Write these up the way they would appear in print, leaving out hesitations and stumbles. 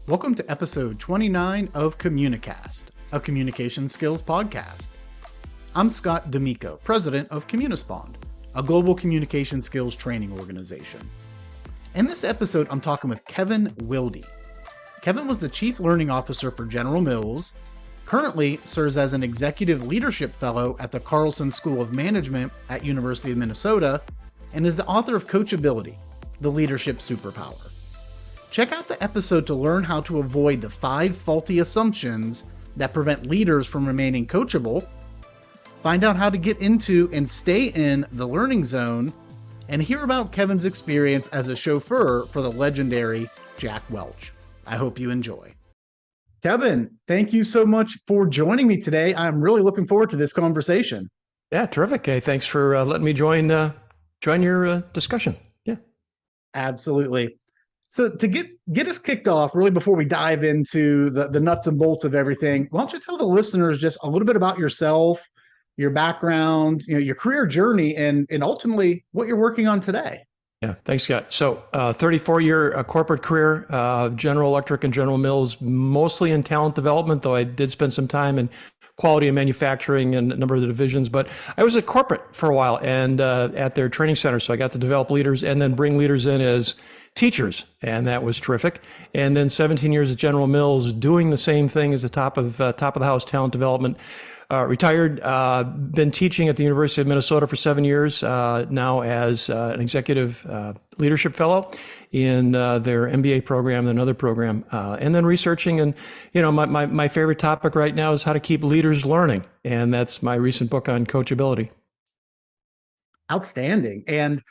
Welcome to episode 29 of Communicast, a communication skills podcast. I'm Scott D'Amico, president of Communispond, a global communication skills training organization. In this episode, I'm talking with Kevin Wilde. Kevin was the chief learning officer for General Mills, currently serves as an executive leadership fellow at the Carlson School of Management at University of Minnesota, and is the author of Coachability, the Leadership Superpower. Check out the episode to learn how to avoid the 5 faulty assumptions that prevent leaders from remaining coachable, find out how to get into and stay in the learning zone, and hear about Kevin's experience as a chauffeur for the legendary Jack Welch. I hope you enjoy. Kevin, thank you so much for joining me today. I'm really looking forward to this conversation. Yeah, terrific. Hey, thanks for letting me join your discussion. Yeah, absolutely. So to get us kicked off, really before we dive into the nuts and bolts of everything, why don't you tell the listeners just a little bit about yourself, your background, your career journey, and ultimately what you're working on today? Yeah, thanks, Scott. So 34-year corporate career, General Electric and General Mills, mostly in talent development, though I did spend some time in quality and manufacturing and a number of the divisions. But I was at corporate for a while and at their training center. So I got to develop leaders and then bring leaders in as teachers, and that was terrific. And then 17 years at General Mills, doing the same thing as the top of the house talent development. Retired, been teaching at the University of Minnesota for 7 years, now as an executive leadership fellow in their MBA program and another program, and then researching. And, my favorite topic right now is how to keep leaders learning. And that's my recent book on coachability. Outstanding. And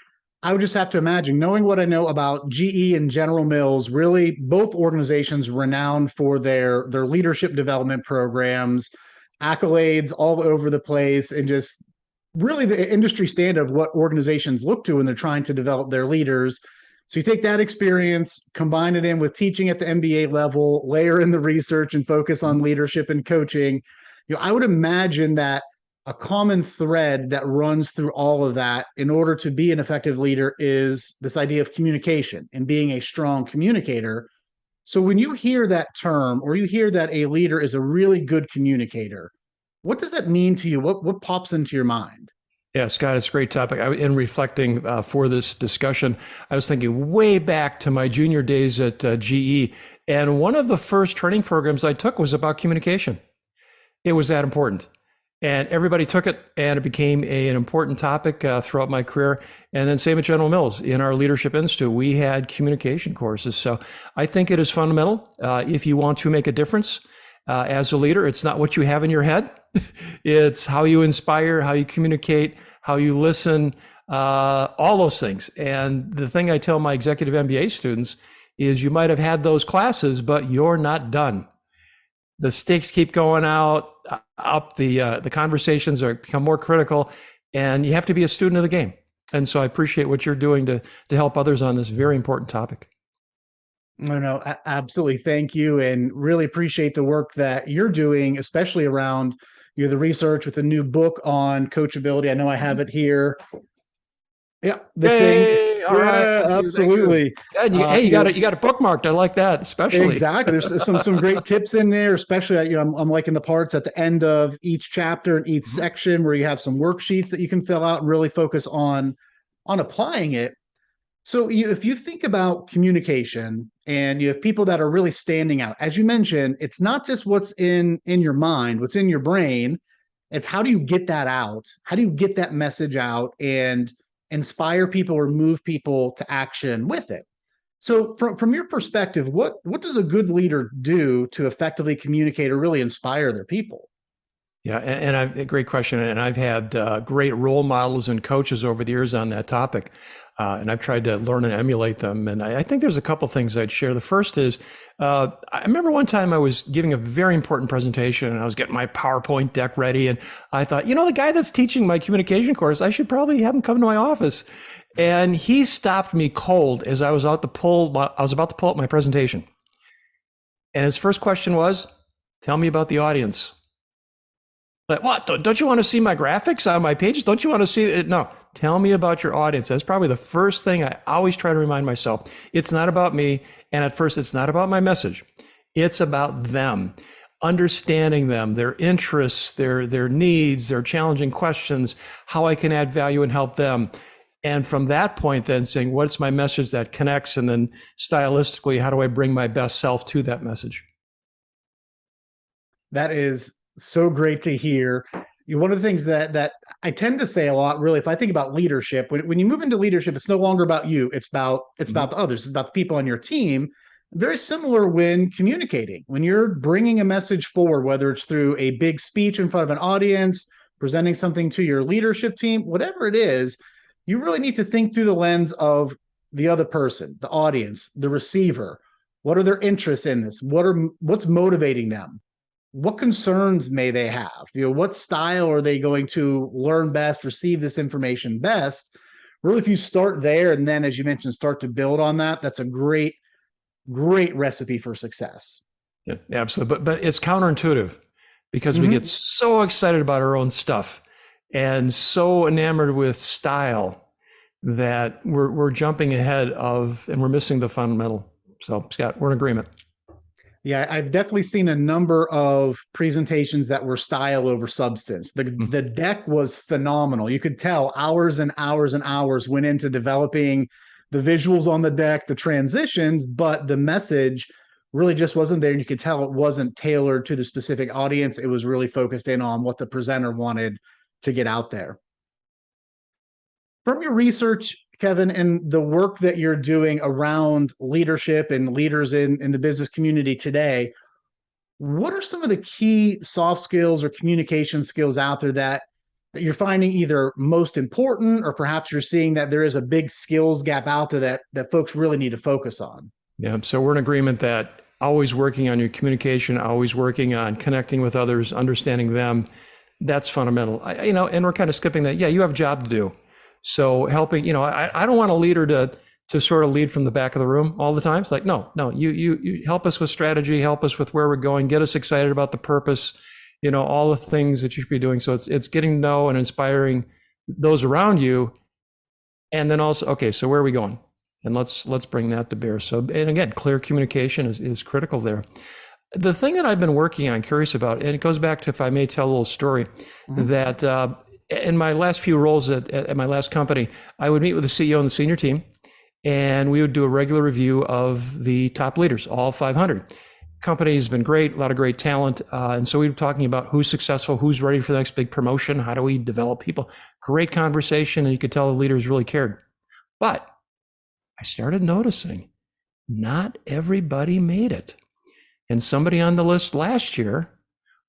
I would just have to imagine, knowing what I know about GE and General Mills, really both organizations renowned for their leadership development programs, accolades all over the place, and just really the industry standard of what organizations look to when they're trying to develop their leaders. So you take that experience, combine it in with teaching at the MBA level, layer in the research and focus on leadership and coaching. I would imagine that a common thread that runs through all of that in order to be an effective leader is this idea of communication and being a strong communicator. So when you hear that term, or you hear that a leader is a really good communicator, what does that mean to you? What pops into your mind? Yeah, Scott, it's a great topic. In reflecting for this discussion, I was thinking way back to my junior days at GE. And one of the first training programs I took was about communication. It was that important. And everybody took it, and it became an important topic throughout my career. And then same at General Mills. In our Leadership Institute, we had communication courses. So I think it is fundamental if you want to make a difference as a leader. It's not what you have in your head. It's how you inspire, how you communicate, how you listen, all those things. And the thing I tell my executive MBA students is you might have had those classes, but you're not done. The stakes keep going up. The conversations become more critical, and you have to be a student of the game. And so I appreciate what you're doing to help others on this very important topic. No, absolutely. Thank you. And really appreciate the work that you're doing, especially around the research with a new book on coachability. I know I have it here. Yeah, this thing. All right. Absolutely. You got it bookmarked. I like that, especially. Exactly. There's some great tips in there, especially I'm liking the parts at the end of each chapter and each section where you have some worksheets that you can fill out and really focus on applying it. So if you think about communication and you have people that are really standing out, as you mentioned, it's not just what's in your mind, what's in your brain. It's how do you get that out? How do you get that message out and inspire people or move people to action with it? So from your perspective, what does a good leader do to effectively communicate or really inspire their people? Yeah, and a great question. And I've had great role models and coaches over the years on that topic. And I've tried to learn and emulate them. And I think there's a couple things I'd share. The first is, I remember one time I was giving a very important presentation and I was getting my PowerPoint deck ready. And I thought, the guy that's teaching my communication course, I should probably have him come to my office. And he stopped me cold as I was about to pull up my presentation. And his first question was, tell me about the audience. Like, what? Don't you want to see my graphics on my pages? Don't you want to see it? No, tell me about your audience. That's probably the first thing I always try to remind myself. It's not about me. And at first, it's not about my message. It's about them, understanding them, their interests, their needs, their challenging questions, how I can add value and help them. And from that point, then saying, what's my message that connects? And then stylistically, how do I bring my best self to that message? That is so great to hear. One of the things that I tend to say a lot, really, if I think about leadership, when you move into leadership, it's no longer about you. It's about the others. It's about the people on your team. Very similar when communicating. When you're bringing a message forward, whether it's through a big speech in front of an audience, presenting something to your leadership team, whatever it is, you really need to think through the lens of the other person, the audience, the receiver. What are their interests in this? What's motivating them? What concerns may they have? What style are they going to learn best, receive this information best? Really, if you start there and then, as you mentioned, start to build on that, that's a great recipe for success. Yeah, absolutely. But it's counterintuitive because we get so excited about our own stuff and so enamored with style that we're jumping ahead of, and we're missing the fundamental. So, Scott, we're in agreement. Yeah, I've definitely seen a number of presentations that were style over substance. The deck was phenomenal. You could tell hours and hours and hours went into developing the visuals on the deck, the transitions, but the message really just wasn't there. And you could tell it wasn't tailored to the specific audience. It was really focused in on what the presenter wanted to get out there. From your research, Kevin, and the work that you're doing around leadership and leaders in the business community today, what are some of the key soft skills or communication skills out there that you're finding either most important, or perhaps you're seeing that there is a big skills gap out there that folks really need to focus on? Yeah, so we're in agreement that always working on your communication, always working on connecting with others, understanding them, that's fundamental. And we're kind of skipping that. Yeah, you have a job to do. So helping, I don't want a leader to sort of lead from the back of the room all the time. It's like, no, you help us with strategy, help us with where we're going, get us excited about the purpose, all the things that you should be doing. So it's getting to know and inspiring those around you. And then also, okay, so where are we going? And let's bring that to bear. So, and again, clear communication is critical there. The thing that I've been working on, curious about, and it goes back to, if I may tell a little story, that in my last few roles at my last company, I would meet with the CEO and the senior team, and we would do a regular review of the top leaders, all 500. Company's been great, a lot of great talent. And so we were talking about who's successful, who's ready for the next big promotion, how do we develop people? Great conversation, and you could tell the leaders really cared. But I started noticing not everybody made it. And somebody on the list last year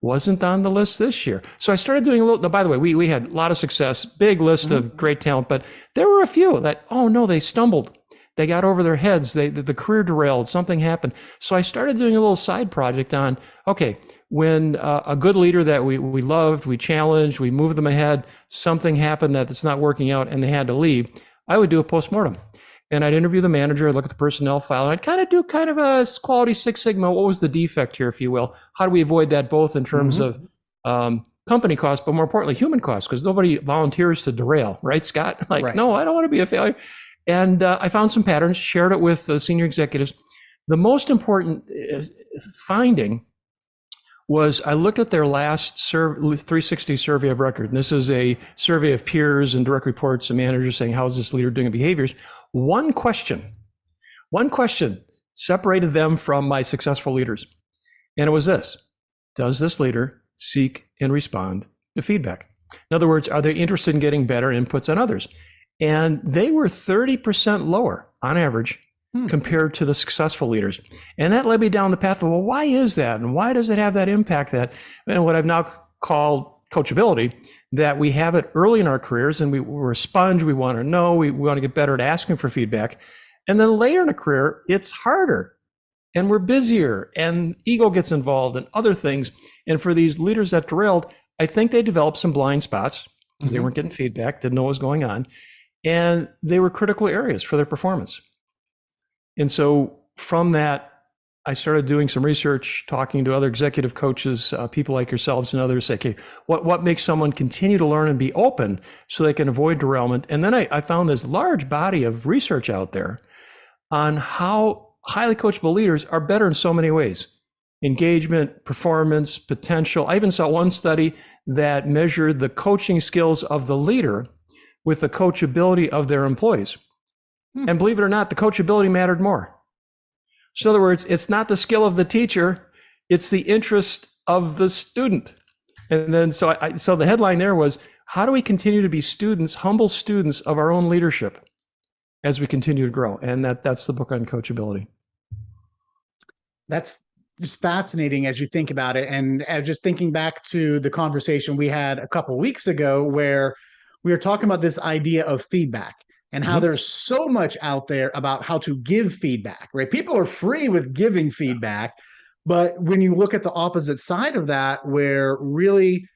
wasn't on the list this year. So I started doing a little, by the way, we had a lot of success, big list of great talent, but there were a few that, oh no, they stumbled. They got over their heads. The career derailed, something happened. So I started doing a little side project on, okay, when a good leader that we loved, we challenged, we moved them ahead, something happened that's not working out and they had to leave, I would do a postmortem. And I'd interview the manager, I'd look at the personnel file, and I'd kind of do a quality Six Sigma. What was the defect here, if you will? How do we avoid that, both in terms of company costs, but more importantly, human costs? Because nobody volunteers to derail, right, Scott? Right. No, I don't want to be a failure. And I found some patterns, shared it with the senior executives. The most important finding was I looked at their last 360 survey of record. And this is a survey of peers and direct reports and managers saying, how is this leader doing in behaviors? One question separated them from my successful leaders. And it was this: does this leader seek and respond to feedback? In other words, are they interested in getting better inputs on others? And they were 30% lower on average compared to the successful leaders. And that led me down the path of, well, why is that? And why does it have that impact? That, and what I've now called coachability, that we have it early in our careers and we're a sponge. We want to know, we want to get better at asking for feedback. And then later in a career, it's harder and we're busier and ego gets involved and other things. And for these leaders that derailed, I think they developed some blind spots because they weren't getting feedback, didn't know what was going on. And they were critical areas for their performance. And so from that, I started doing some research, talking to other executive coaches, people like yourselves and others, say, okay, what makes someone continue to learn and be open so they can avoid derailment? And then I found this large body of research out there on how highly coachable leaders are better in so many ways. Engagement, performance, potential. I even saw one study that measured the coaching skills of the leader with the coachability of their employees. And believe it or not, the coachability mattered more. So in other words, it's not the skill of the teacher, it's the interest of the student. And then so the headline there was, how do we continue to be students, humble students of our own leadership as we continue to grow? And that's the book on coachability. That's just fascinating as you think about it. And just thinking back to the conversation we had a couple of weeks ago, where we were talking about this idea of feedback and how there's so much out there about how to give feedback, right? People are free with giving feedback, but when you look at the opposite side of that, where really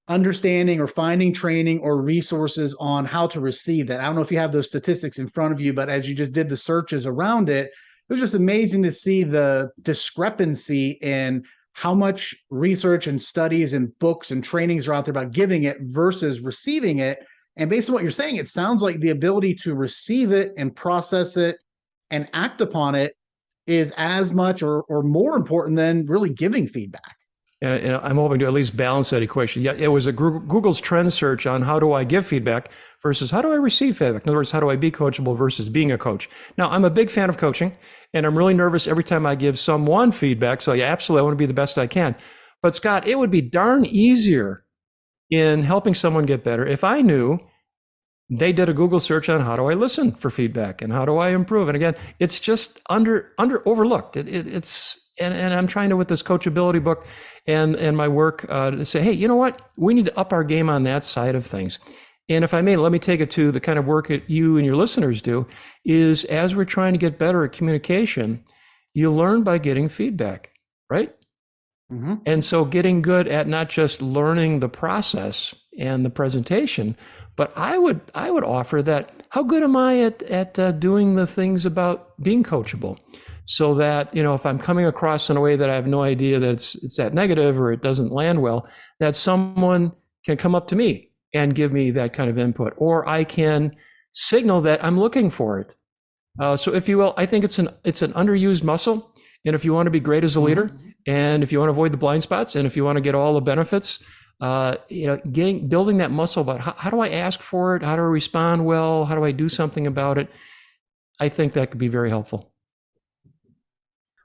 understanding or finding training or resources on how to receive that. I don't know if you have those statistics in front of you, but as you just did the searches around it, it was just amazing to see the discrepancy in how much research and studies and books and trainings are out there about giving it versus receiving it. And based on what you're saying, it sounds like the ability to receive it and process it and act upon it is as much or more important than really giving feedback. And I'm hoping to at least balance that equation. Yeah, it was Google's trend search on how do I give feedback versus how do I receive feedback. In other words, how do I be coachable versus being a coach? Now, I'm a big fan of coaching, and I'm really nervous every time I give someone feedback. So yeah, absolutely, I want to be the best I can. But Scott, it would be darn easier in helping someone get better if I knew they did a Google search on how do I listen for feedback and how do I improve. And again, it's just overlooked. And I'm trying to, with this coachability book and my work, to say, hey, you know what? We need to up our game on that side of things. And if I may, let me take it to the kind of work that you and your listeners do, is as we're trying to get better at communication, you learn by getting feedback, right? Mm-hmm. And so getting good at not just learning the process and the presentation, but I would offer that, how good am I at doing the things about being coachable? So that, you know, if I'm coming across in a way that I have no idea that it's that negative or it doesn't land well, that someone can come up to me and give me that kind of input, or I can signal that I'm looking for it. So if you will, I think it's an underused muscle. And if you want to be great as a leader, and if you want to avoid the blind spots, and if you want to get all the benefits, building that muscle about how do I ask for it? How do I respond well? How do I do something about it? I think that could be very helpful.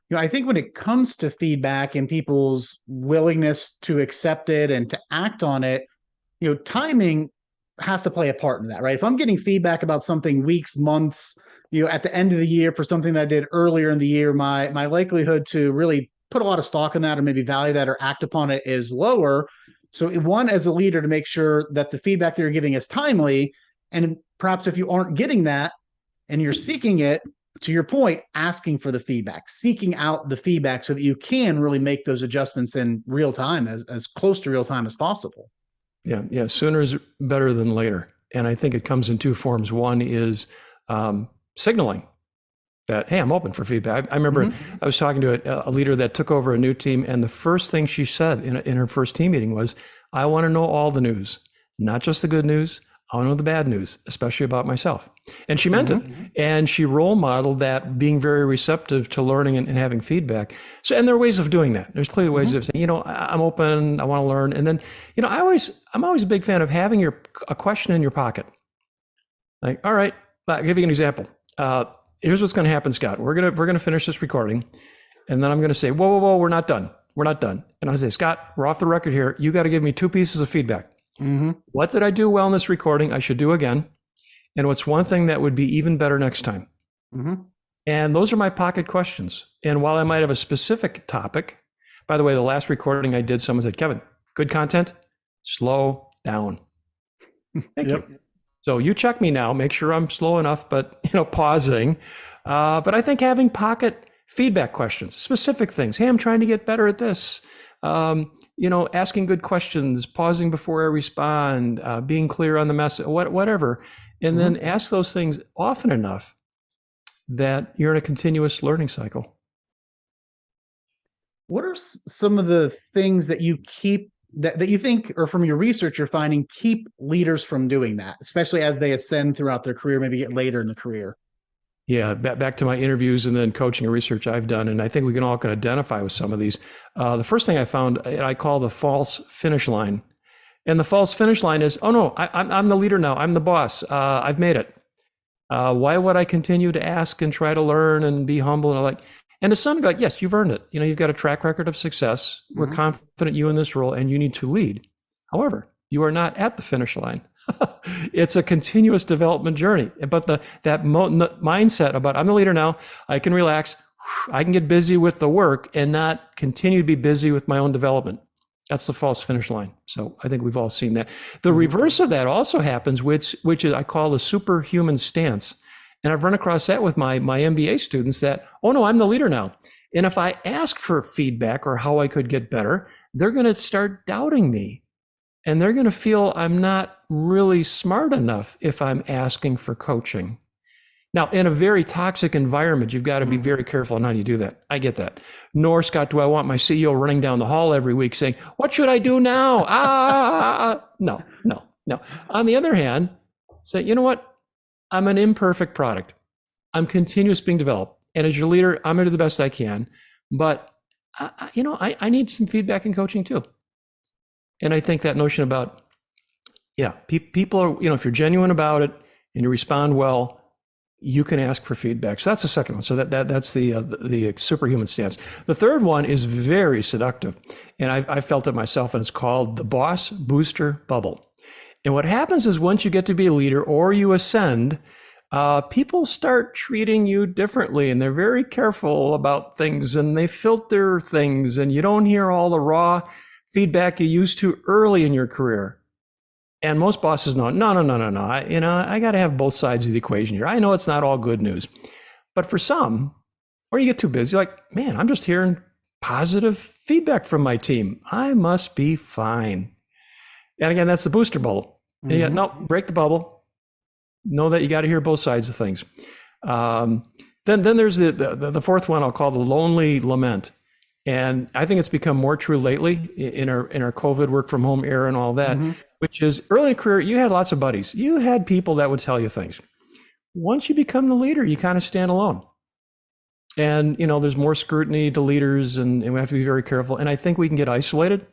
You know, I think when it comes to feedback and people's willingness to accept it and to act on it, you know, timing has to play a part in that, right? If I'm getting feedback about something weeks, months, you know, at the end of the year for something that I did earlier in the year, my likelihood to really put a lot of stock in that or maybe value that or act upon it is lower. So one, as a leader, to make sure that the feedback that you're giving is timely. And perhaps if you aren't getting that and you're seeking it, to your point, asking for the feedback, seeking out the feedback so that you can really make those adjustments in real time, as close to real time as possible. Yeah. Sooner is better than later. And I think it comes in two forms. One is signaling that, hey, I'm open for feedback. I remember I was talking to a leader that took over a new team, and the first thing she said in her first team meeting was, I want to know all the news, not just the good news. I want to know the bad news, especially about myself. And she meant it. And she role modeled that, being very receptive to learning and having feedback. So, and there are ways of doing that. There's clearly ways of saying, you know, I'm open, I want to learn. And then, you know, I'm always a big fan of having a question in your pocket. Like, all right, I'll give you an example. Here's what's going to happen, Scott. We're going to finish this recording. And then I'm going to say, whoa, we're not done. We're not done. And I'll say, Scott, we're off the record here. You got to give me 2 pieces of feedback. What did I do well in this recording? I should do again. And what's one thing that would be even better next time? And those are my pocket questions. And while I might have a specific topic, by the way, the last recording I did, someone said, Kevin, good content, slow down. Thank you. So you check me now, make sure I'm slow enough, but, you know, pausing. But I think having pocket feedback questions, specific things. Hey, I'm trying to get better at this. You know, asking good questions, pausing before I respond, being clear on the message, whatever. And then ask those things often enough that you're in a continuous learning cycle. What are some of the things that you keep that you think, or from your research, you're finding keep leaders from doing that, especially as they ascend throughout their career, maybe get later in the career? Yeah, back to my interviews and then coaching and research I've done, and I think we can all identify with some of these. The first thing I found, I call the false finish line. And the false finish line is, oh no, I'm the leader now. I'm the boss. I've made it. Why would I continue to ask and try to learn and be humble and like? And to some, like, yes, you've earned it. You've got a track record of success. We're confident you in this role, and you need to lead. However, you are not at the finish line. It's a continuous development journey. But that mindset about I'm the leader now, I can relax, I can get busy with the work and not continue to be busy with my own development. That's the false finish line. So I think we've all seen that. The reverse of that also happens, which is I call the superhuman stance. And I've run across that with my MBA students that, oh no, I'm the leader now. And if I ask for feedback or how I could get better, they're going to start doubting me. And they're going to feel I'm not really smart enough if I'm asking for coaching. Now, in a very toxic environment, you've got to be very careful on how you do that. I get that. Nor, Scott, do I want my CEO running down the hall every week saying, what should I do now? No. On the other hand, say, you know what? I'm an imperfect product. I'm continuous being developed. And as your leader, I'm going to do the best I can. But, I need some feedback and coaching too. And I think that notion about, people are, if you're genuine about it and you respond well, you can ask for feedback. So that's the second one. So that's the superhuman stance. The third one is very seductive. And I felt it myself, and it's called the boss booster bubble. And what happens is once you get to be a leader or you ascend, people start treating you differently, and they're very careful about things, and they filter things, and you don't hear all the raw feedback you used to early in your career. And most bosses know, no. I got to have both sides of the equation here. I know it's not all good news. But for some, or you get too busy, like, man, I'm just hearing positive feedback from my team. I must be fine. And again, that's the booster bubble. And no, break the bubble. Know that you got to hear both sides of things. Then there's the fourth one I'll call the lonely lament. And I think it's become more true lately in our COVID work from home era and all that, which is early in a career, you had lots of buddies. You had people that would tell you things. Once you become the leader, you kind of stand alone. And, there's more scrutiny to leaders, and we have to be very careful. And I think we can get isolated.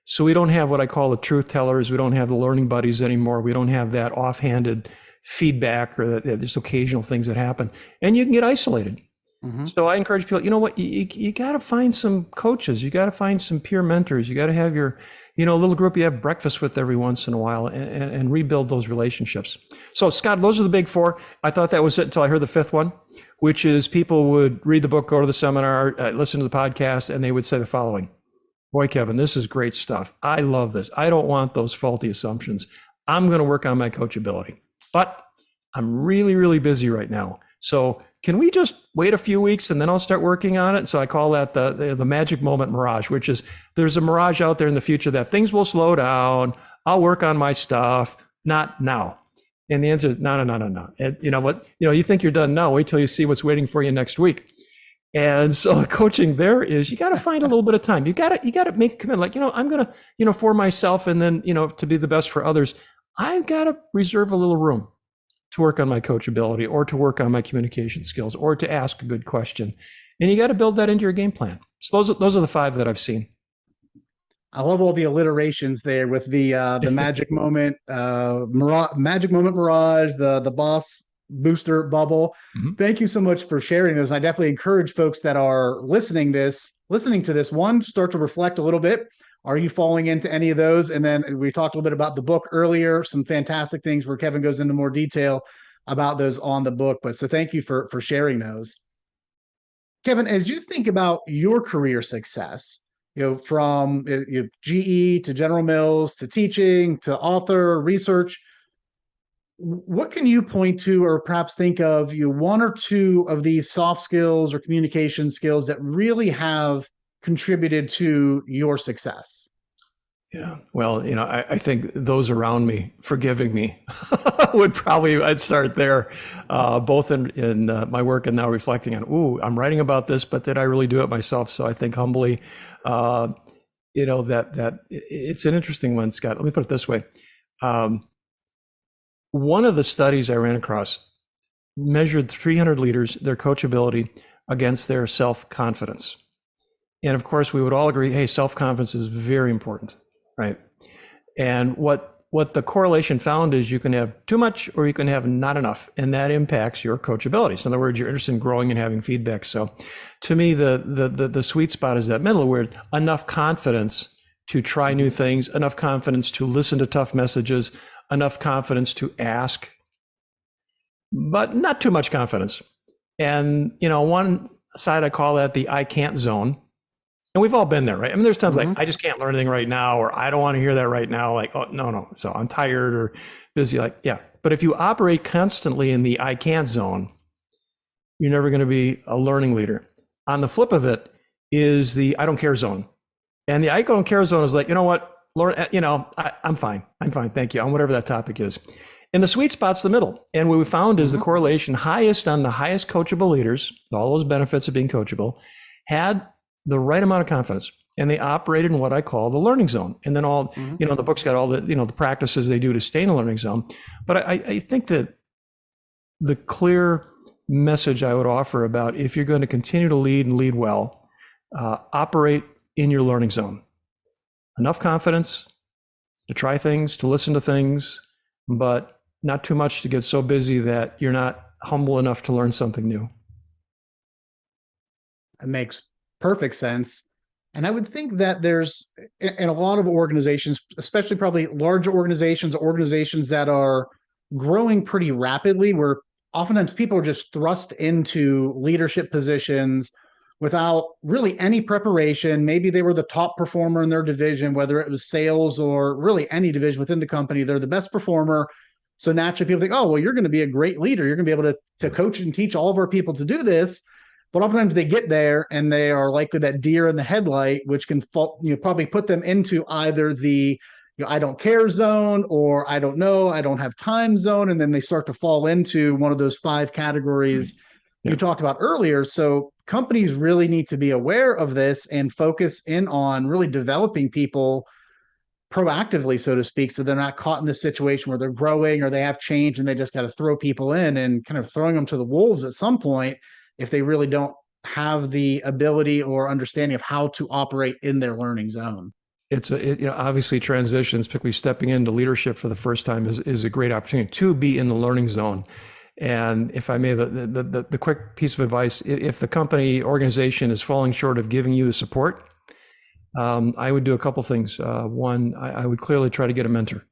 So we don't have what I call the truth tellers. We don't have the learning buddies anymore. We don't have that offhanded feedback or there's occasional things that happen. And you can get isolated. So I encourage people, you know what, you got to find some coaches. You got to find some peer mentors. You got to have your, little group you have breakfast with every once in a while and rebuild those relationships. So Scott, those are the big four. I thought that was it until I heard the fifth one, which is people would read the book, go to the seminar, listen to the podcast, and they would say the following: boy, Kevin, this is great stuff. I love this. I don't want those faulty assumptions. I'm going to work on my coachability, but I'm really, really busy right now. So can we just wait a few weeks and then I'll start working on it? So I call that the magic moment mirage, which is there's a mirage out there in the future that things will slow down. I'll work on my stuff, not now. And the answer is no. And you know what? You think you're done now. Wait till you see what's waiting for you next week. And so coaching there is you got to find a little bit of time. You got to make a commitment. Like, I'm going to, for myself and then, to be the best for others, I've got to reserve a little room to work on my coachability or to work on my communication skills or to ask a good question. And you got to build that into your game plan. So those are the five that I've seen. I love all the alliterations there with the magic moment, magic moment mirage, the boss booster bubble. Thank you so much for sharing those. I definitely encourage folks that are listening to this, one, start to reflect a little bit. Are you falling into any of those? And then we talked a little bit about the book earlier, some fantastic things where Kevin goes into more detail about those on the book. But so thank you for sharing those. Kevin, as you think about your career success, from GE to General Mills to teaching to author, research, what can you point to or perhaps think of one or two of these soft skills or communication skills that really have contributed to your success? Yeah. Well, I think those around me forgiving me I'd start there, both in my work and now reflecting on, I'm writing about this, but did I really do it myself? So I think humbly, that it's an interesting one, Scott. Let me put it this way. One of the studies I ran across measured 300 leaders, their coachability against their self-confidence. And of course, we would all agree, hey, self-confidence is very important, right? And what the correlation found is you can have too much or you can have not enough, and that impacts your coachability. So in other words, you're interested in growing and having feedback. So to me, the sweet spot is that middle where enough confidence to try new things, enough confidence to listen to tough messages, enough confidence to ask, but not too much confidence. And, one side, I call that the I can't zone. And we've all been there, right? I mean, there's times like, I just can't learn anything right now, or I don't want to hear that right now. Like, oh, no. So I'm tired or busy. Like, yeah. But if you operate constantly in the I can't zone, you're never going to be a learning leader. On the flip of it is the I don't care zone. And the I don't care zone is like, you know what, Lauren, I'm fine. I'm fine. Thank you. On whatever that topic is. And the sweet spot's the middle. And what we found is the correlation highest on the highest coachable leaders, all those benefits of being coachable, had the right amount of confidence. And they operated in what I call the learning zone. And then the book's got all the, the practices they do to stay in the learning zone. But I think that the clear message I would offer about if you're going to continue to lead and lead well, operate in your learning zone. Enough confidence to try things, to listen to things, but not too much to get so busy that you're not humble enough to learn something new. It makes perfect sense. And I would think that there's, in a lot of organizations, especially probably larger organizations that are growing pretty rapidly, where oftentimes people are just thrust into leadership positions without really any preparation. Maybe they were the top performer in their division, whether it was sales or really any division within the company. They're the best performer. So naturally people think, oh, well, you're going to be a great leader. You're going to be able to coach and teach all of our people to do this. But oftentimes they get there and they are likely that deer in the headlight, which can probably put them into either the I don't care zone, or I don't know, I don't have time zone. And then they start to fall into one of those 5 categories you talked about earlier. So companies really need to be aware of this and focus in on really developing people proactively, so to speak, so they're not caught in this situation where they're growing or they have change and they just got to throw people in and kind of throwing them to the wolves at some point if they really don't have the ability or understanding of how to operate in their learning zone. It's obviously transitions, particularly stepping into leadership for the first time, is a great opportunity to be in the learning zone. And if I may, the quick piece of advice, if the company organization is falling short of giving you the support, I would do a couple things. One, I would clearly try to get a mentor.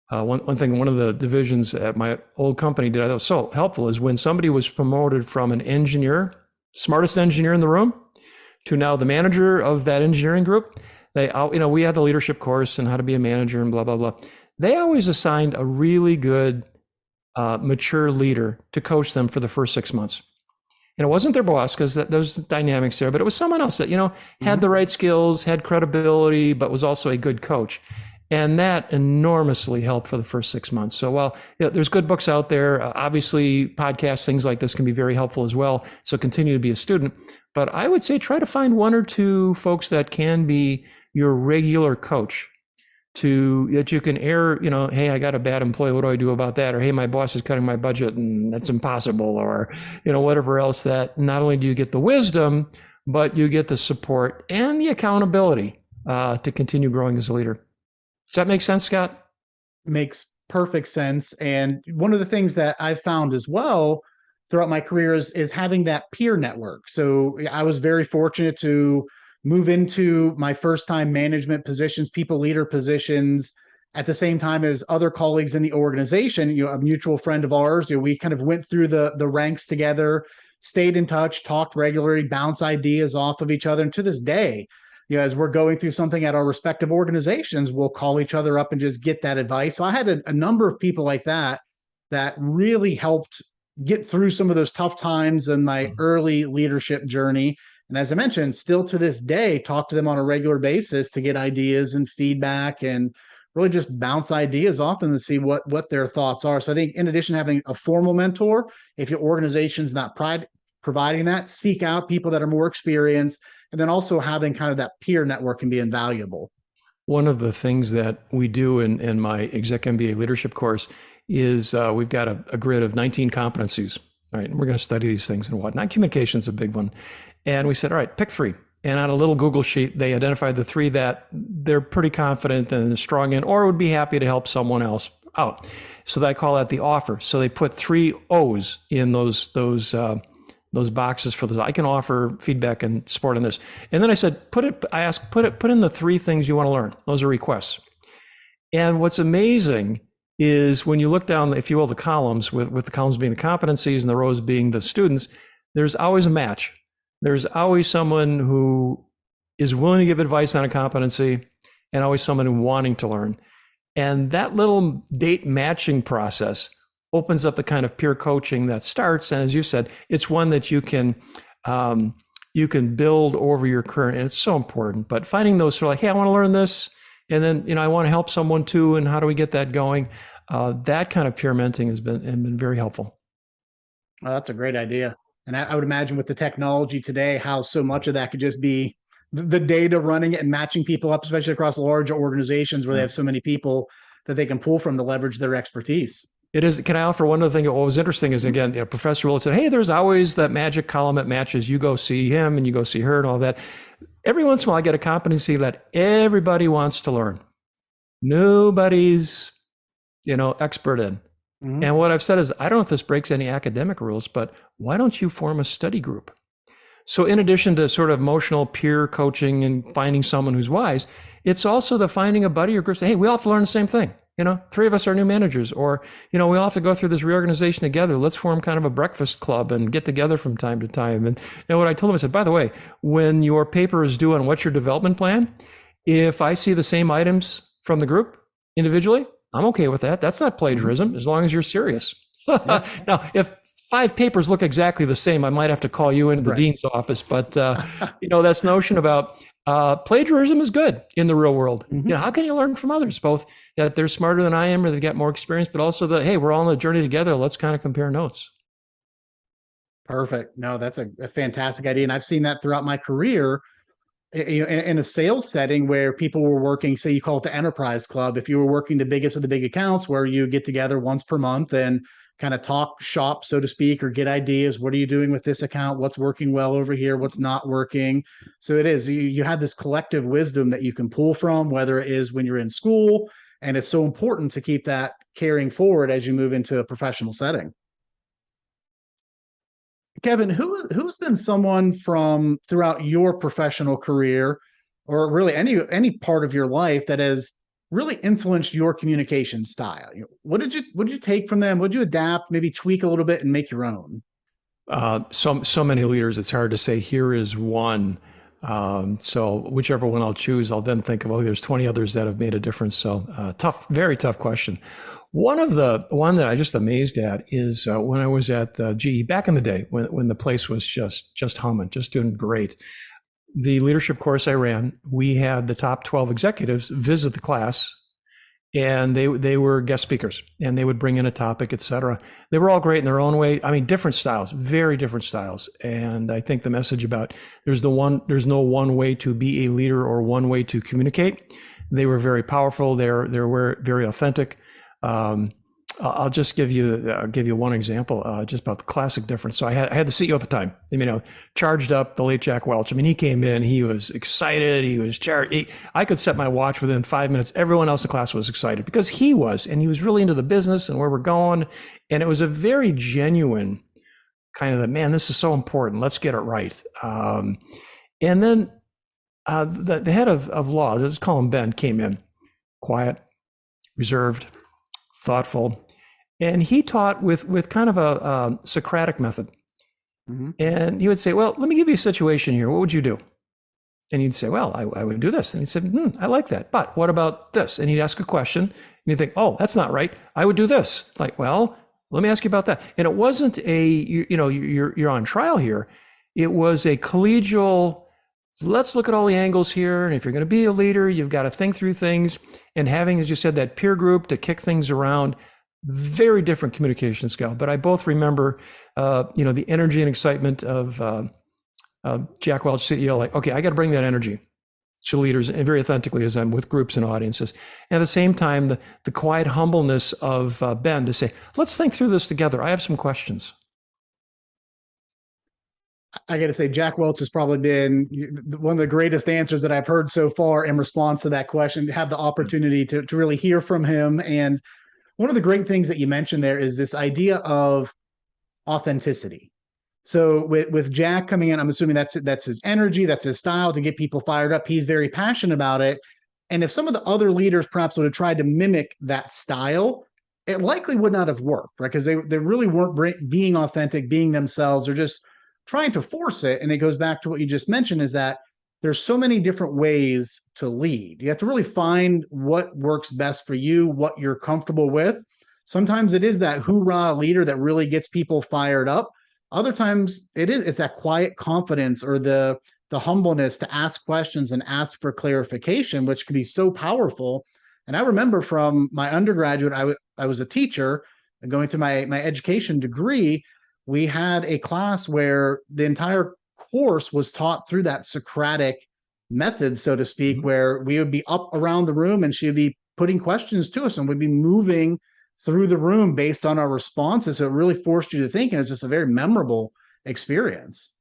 One thing, one of the divisions at my old company did that was so helpful is when somebody was promoted from an engineer, smartest engineer in the room, to now the manager of that engineering group, we had the leadership course and how to be a manager and blah, blah, blah. They always assigned a really good, mature leader to coach them for the first 6 months. And it wasn't their boss, because those dynamics there, but it was someone else that, had the right skills, had credibility, but was also a good coach. And that enormously helped for the first 6 months. So while there's good books out there, obviously podcasts, things like this can be very helpful as well. So continue to be a student. But I would say try to find 1 or 2 folks that can be your regular coach, that you can air, hey, I got a bad employee, what do I do about that? Or, hey, my boss is cutting my budget and that's impossible, or, whatever else, that not only do you get the wisdom, but you get the support and the accountability to continue growing as a leader. Does that make sense, Scott? Makes perfect sense. And one of the things that I've found as well throughout my career is having that peer network. So I was very fortunate to move into my first time management positions, people leader positions, at the same time as other colleagues in the organization. A mutual friend of ours, we kind of went through the ranks together, stayed in touch, talked regularly, bounce ideas off of each other. And to this day, as we're going through something at our respective organizations, we'll call each other up and just get that advice. So I had a number of people like that really helped get through some of those tough times in my early leadership journey. And as I mentioned, still to this day, talk to them on a regular basis to get ideas and feedback and really just bounce ideas off them and see what their thoughts are. So I think in addition to having a formal mentor, if your organization's not providing that, seek out people that are more experienced. And then also having kind of that peer network can be invaluable. One of the things that we do in my Exec MBA leadership course is we've got a grid of 19 competencies. All right, and we're going to study these things and whatnot. Communication is a big one. And we said, all right, pick 3. And on a little Google sheet, they identified the 3 that they're pretty confident and strong in, or would be happy to help someone else out. So I call that the offer. So they put 3 O's in those boxes for this. I can offer feedback and support on this. And then I said, put in the 3 things you want to learn. Those are requests. And what's amazing is when you look down, if you will, the columns, with the columns being the competencies and the rows being the students, there's always a match. There's always someone who is willing to give advice on a competency and always someone who wanting to learn. And that little date matching process opens up the kind of peer coaching that starts. And as you said, it's one that you can build over your current, and it's so important. But finding those sort of like, hey, I want to learn this. And then, I want to help someone too. And how do we get that going? That kind of peer mentoring has been very helpful. Well, that's a great idea. And I would imagine with the technology today, how so much of that could just be the data running it and matching people up, especially across large organizations where they have so many people that they can pull from to leverage their expertise. It is. Can I offer one other thing? What was interesting is, again, Professor Wilde said, hey, there's always that magic column that matches. You go see him and you go see her and all that. Every once in a while, I get a competency that everybody wants to learn. Nobody's, expert in. Mm-hmm. And what I've said is, I don't know if this breaks any academic rules, but why don't you form a study group? So in addition to sort of emotional peer coaching and finding someone who's wise, it's also the finding a buddy or group. Say, hey, we all have to learn the same thing. 3 of us are new managers, or, we all have to go through this reorganization together. Let's form kind of a breakfast club and get together from time to time. And what I told them, I said, by the way, when your paper is due on what's your development plan, if I see the same items from the group individually, I'm okay with that. That's not plagiarism, as long as you're serious. Now, if 5 papers look exactly the same, I might have to call you into the dean's office. But, that's notion about plagiarism is good in the real world. Mm-hmm. How can you learn from others? Both that they're smarter than I am or they've got more experience, but also that, hey, we're all on a journey together. Let's kind of compare notes. Perfect. No, that's a fantastic idea. And I've seen that throughout my career in a sales setting where people were working, say you call it the enterprise club. If you were working the biggest of the big accounts where you get together once per month and kind of talk shop, so to speak, or get ideas. What are you doing with this account? What's working well over here? What's not working? So it is, you have this collective wisdom that you can pull from, whether it is when you're in school, and it's so important to keep that carrying forward as you move into a professional setting. Kevin, who's been someone from throughout your professional career, or really any part of your life, that has really influenced your communication style? What did you take from them? What did you adapt, maybe tweak a little bit and make your own? So many leaders, it's hard to say here is one. So whichever one I'll choose, I'll then think of, there's 20 others that have made a difference. So very tough question. One that I just amazed at is when I was at GE back in the day, when the place was just humming, just doing great. The leadership course I ran, we had the top 12 executives visit the class, and they were guest speakers, and they would bring in a topic, et cetera. They were all great in their own way. I mean, different styles, very different styles. And I think the message about there's no one way to be a leader or one way to communicate. They were very powerful. They were very authentic. I'll just give you one example, just about the classic difference. So I had the CEO at the time, charged up, the late Jack Welch. I mean, he came in, he was excited, he was charged. I could set my watch within 5 minutes. Everyone else in the class was excited because he was really into the business and where we're going. And it was a very genuine kind of man, this is so important. Let's get it right. And then the head of law, let's call him Ben, came in, quiet, reserved, thoughtful. And he taught with kind of a Socratic method. Mm-hmm. And he would say, well, let me give you a situation here. What would you do? And you'd say, well, I would do this. And he said, I like that. But what about this? And he'd ask a question. And you'd think, oh, that's not right. I would do this. Like, well, let me ask you about that. And it wasn't you're on trial here. It was a collegial, let's look at all the angles here. And if you're going to be a leader, you've got to think through things. And having, as you said, that peer group to kick things around, very different communication skill. But I both remember, the energy and excitement of Jack Welch, CEO, like, okay, I got to bring that energy to leaders, and very authentically as I'm with groups and audiences. And at the same time, the quiet humbleness of Ben to say, let's think through this together. I have some questions. I got to say, Jack Welch has probably been one of the greatest answers that I've heard so far in response to that question. To have the opportunity to really hear from him. And one of the great things that you mentioned there is this idea of authenticity. So with Jack coming in, I'm assuming that's his energy, that's his style to get people fired up. He's very passionate about it. And if some of the other leaders perhaps would have tried to mimic that style, it likely would not have worked, right? Because they really weren't being authentic, being themselves, or just trying to force it. And it goes back to what you just mentioned, is that there's so many different ways to lead. You have to really find what works best for you, what you're comfortable with. Sometimes it is that hoorah leader that really gets people fired up. Other times it's that quiet confidence or the humbleness to ask questions and ask for clarification, which can be so powerful. And I remember from my undergraduate, I was a teacher and going through my education degree. We had a class where the entire course was taught through that Socratic method, so to speak, where we would be up around the room and she would be putting questions to us and we'd be moving through the room based on our responses. So it really forced you to think, and it's just a very memorable experience.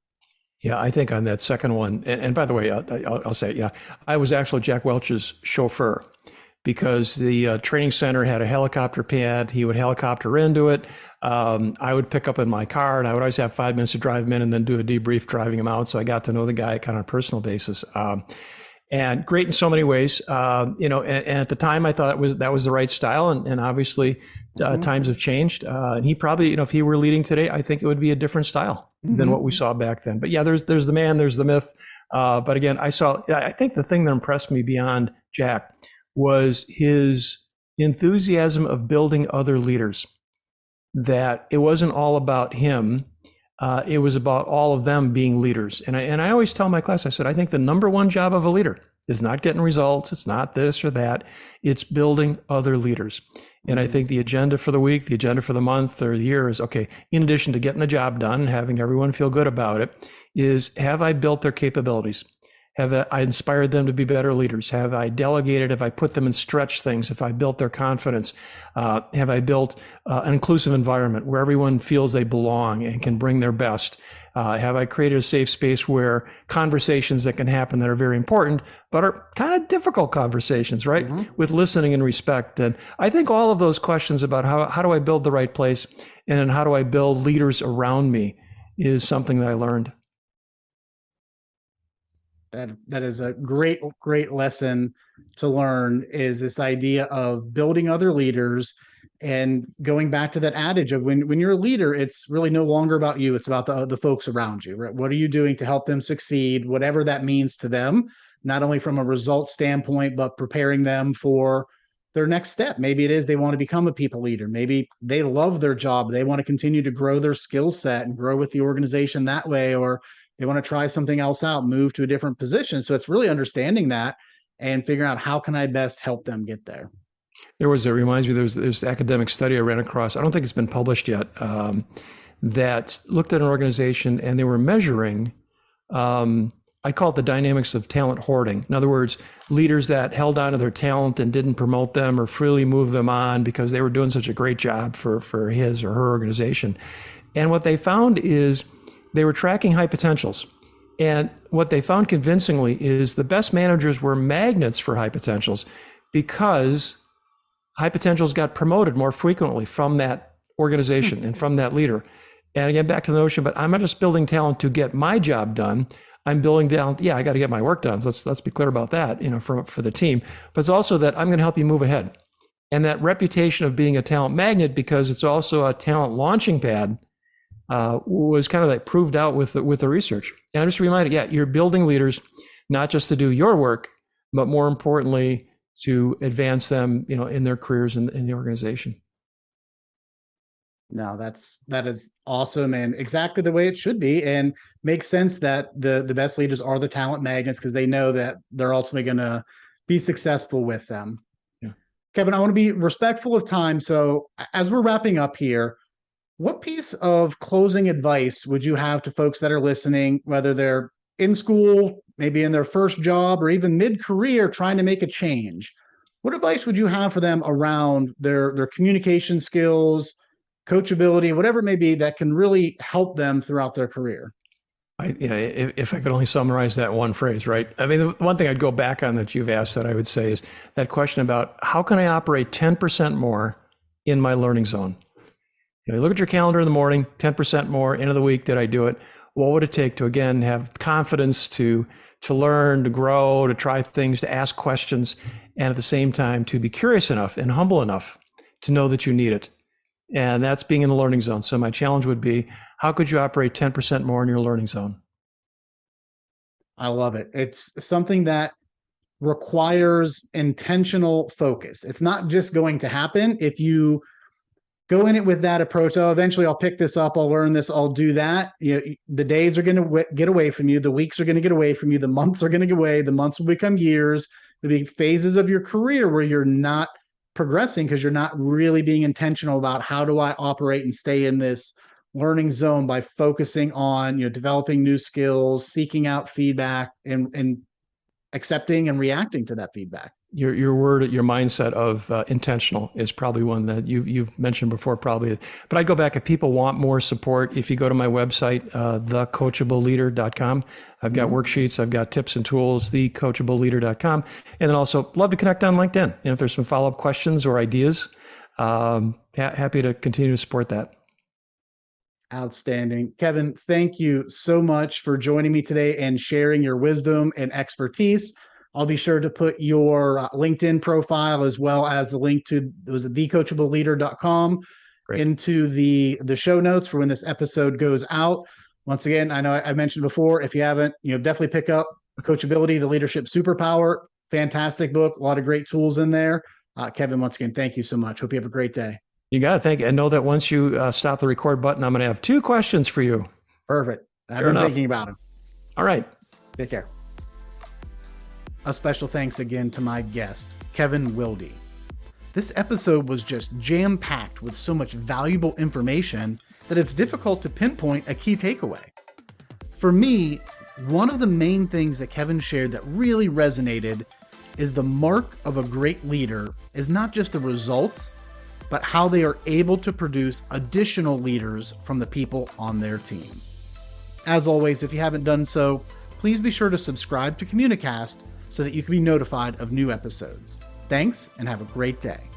Yeah, I think on that second one, and by the way, I'll say, yeah, I was actually Jack Welch's chauffeur, because the training center had a helicopter pad. He would helicopter into it. I would pick up in my car, and I would always have 5 minutes to drive him in and then do a debrief driving him out. So I got to know the guy kind of on a personal basis. And great in so many ways, and at the time I thought that was the right style, and obviously times have changed. And he probably, if he were leading today, I think it would be a different style than what we saw back then. But yeah, there's the man, there's the myth. But again, I think the thing that impressed me beyond Jack was his enthusiasm of building other leaders. That it wasn't all about him. It was about all of them being leaders. And I always tell my class, I said, I think the number one job of a leader is not getting results. It's not this or that. It's building other leaders. And I think the agenda for the week, the agenda for the month or the year is, okay, in addition to getting the job done, having everyone feel good about it, is have I built their capabilities? Have I inspired them to be better leaders? Have I delegated? Have I put them in stretch things? Have I built their confidence? Have I built an inclusive environment where everyone feels they belong and can bring their best? Have I created a safe space where conversations that can happen that are very important, but are kind of difficult conversations, right? With listening and respect. And I think all of those questions about how do I build the right place and then how do I build leaders around me is something that I learned. That is a great lesson to learn, is this idea of building other leaders and going back to that adage of when you're a leader, it's really no longer about you. It's about the folks around you, right? What are you doing to help them succeed, whatever that means to them, not only from a result standpoint, but preparing them for their next step. Maybe it is they want to become a people leader. Maybe they love their job. They want to continue to grow their skill set and grow with the organization that way, or they want to try something else out, move to a different position. So it's really understanding that and figuring out how can I best help them get there. It reminds me, there's this academic study I ran across, I don't think it's been published yet, that looked at an organization and they were measuring, I call it the dynamics of talent hoarding. In other words, leaders that held on to their talent and didn't promote them or freely move them on because they were doing such a great job for his or her organization. And what they found is they were tracking high potentials. And what they found convincingly is the best managers were magnets for high potentials because high potentials got promoted more frequently from that organization and from that leader. And again, back to the notion, but I'm not just building talent to get my job done. I'm building talent. Yeah, I got to get my work done. So let's be clear about that, for the team. But it's also that I'm going to help you move ahead. And that reputation of being a talent magnet, because it's also a talent launching pad, was kind of like proved out with the research. And I'm just reminded, yeah, you're building leaders, not just to do your work, but more importantly, to advance them, in their careers in the organization. No, that is awesome and exactly the way it should be, and makes sense that the best leaders are the talent magnets because they know that they're ultimately going to be successful with them. Yeah. Kevin, I want to be respectful of time. So as we're wrapping up here, what piece of closing advice would you have to folks that are listening, whether they're in school, maybe in their first job, or even mid-career trying to make a change? What advice would you have for them around their communication skills, coachability, whatever it may be that can really help them throughout their career? If I could only summarize that one phrase, right? I mean, the one thing I'd go back on that you've asked that I would say is that question about how can I operate 10% more in my learning zone? You look at your calendar in the morning, 10% more, end of the week, did I do it? What would it take to, again, have confidence to learn, to grow, to try things, to ask questions, and at the same time, to be curious enough and humble enough to know that you need it? And that's being in the learning zone. So my challenge would be, how could you operate 10% more in your learning zone? I love it. It's something that requires intentional focus. It's not just going to happen if you go in it with that approach. Oh, eventually I'll pick this up, I'll learn this, I'll do that. The days are going to get away from you. The weeks are going to get away from you. The months are going to get away. The months will become years. There'll be phases of your career where you're not progressing because you're not really being intentional about how do I operate and stay in this learning zone by focusing on, developing new skills, seeking out feedback, and accepting and reacting to that feedback. Your mindset of intentional is probably one that you've mentioned before, probably. But I'd go back, if people want more support, if you go to my website, thecoachability.com, I've got worksheets, I've got tips and tools, thecoachability.com. And then also love to connect on LinkedIn. And if there's some follow-up questions or ideas, happy to continue to support that. Outstanding. Kevin, thank you so much for joining me today and sharing your wisdom and expertise. I'll be sure to put your LinkedIn profile as well as the link to thecoachability.com into the show notes for when this episode goes out. Once again, I know I mentioned before, if you haven't, definitely pick up Coachability, the Leadership Superpower. Fantastic book, a lot of great tools in there. Kevin, once again, thank you so much. Hope you have a great day. You got to thank, and know that once you stop the record button, I'm going to have 2 questions for you. Perfect. I've been thinking about them. All right. Take care. A special thanks again to my guest, Kevin Wilde. This episode was just jam-packed with so much valuable information that it's difficult to pinpoint a key takeaway. For me, one of the main things that Kevin shared that really resonated is the mark of a great leader is not just the results, but how they are able to produce additional leaders from the people on their team. As always, if you haven't done so, please be sure to subscribe to Communicast so that you can be notified of new episodes. Thanks, and have a great day.